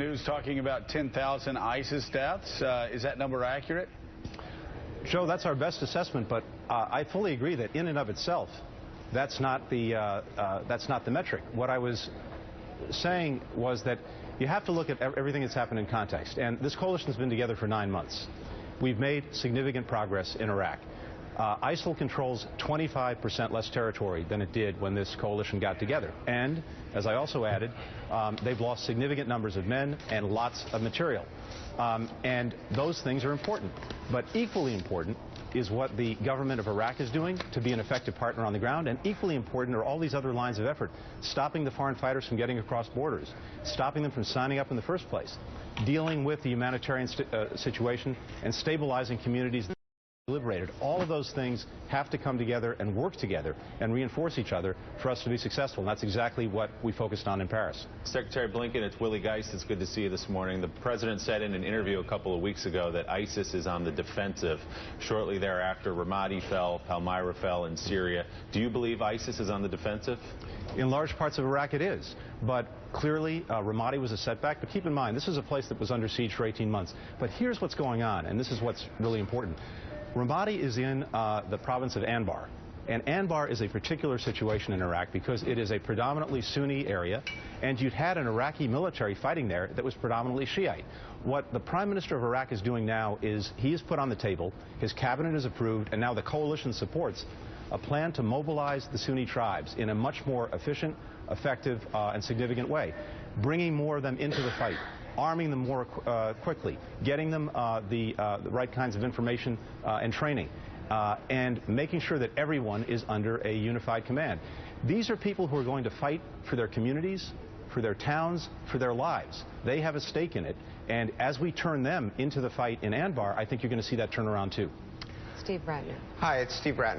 News talking about 10,000 ISIS deaths. Is that number accurate? Joe, that's our best assessment, but I fully agree that in and of itself, that's not the metric. What I was saying was that you have to look at everything that's happened in context. And this coalition's been together for 9 months. We've made significant progress in Iraq. ISIL controls 25% less territory than it did when this coalition got together. And, as I also added, they've lost significant numbers of men and lots of material. And those things are important. But equally important is what the government of Iraq is doing to be an effective partner on the ground. And equally important are all these other lines of effort, stopping the foreign fighters from getting across borders, stopping them from signing up in the first place, dealing with the humanitarian situation, and stabilizing communities liberated. All of those things have to come together and work together and reinforce each other for us to be successful. And that's exactly what we focused on in Paris. Secretary Blinken, it's Willie Geist. It's good to see you this morning. The president said in an interview a couple of weeks ago that ISIS is on the defensive. Shortly thereafter, Ramadi fell, Palmyra fell in Syria. Do you believe ISIS is on the defensive? In large parts of Iraq it is. But clearly, Ramadi was a setback. But keep in mind, this is a place that was under siege for 18 months. But here's what's going on, and this is what's really important. Ramadi is in the province of Anbar. And Anbar is a particular situation in Iraq because it is a predominantly Sunni area, and you'd had an Iraqi military fighting there that was predominantly Shiite. What the Prime Minister of Iraq is doing now is he has put on the table, his cabinet has approved, and now the coalition supports a plan to mobilize the Sunni tribes in a much more efficient, effective, and significant way, bringing more of them into the fight, arming them more quickly, getting them the right kinds of information and training, and making sure that everyone is under a unified command. These are people who are going to fight for their communities, for their towns, for their lives. They have a stake in it, and as we turn them into the fight in Anbar, I think you're going to see that turnaround too. Steve Ratner. Hi, it's Steve Ratner.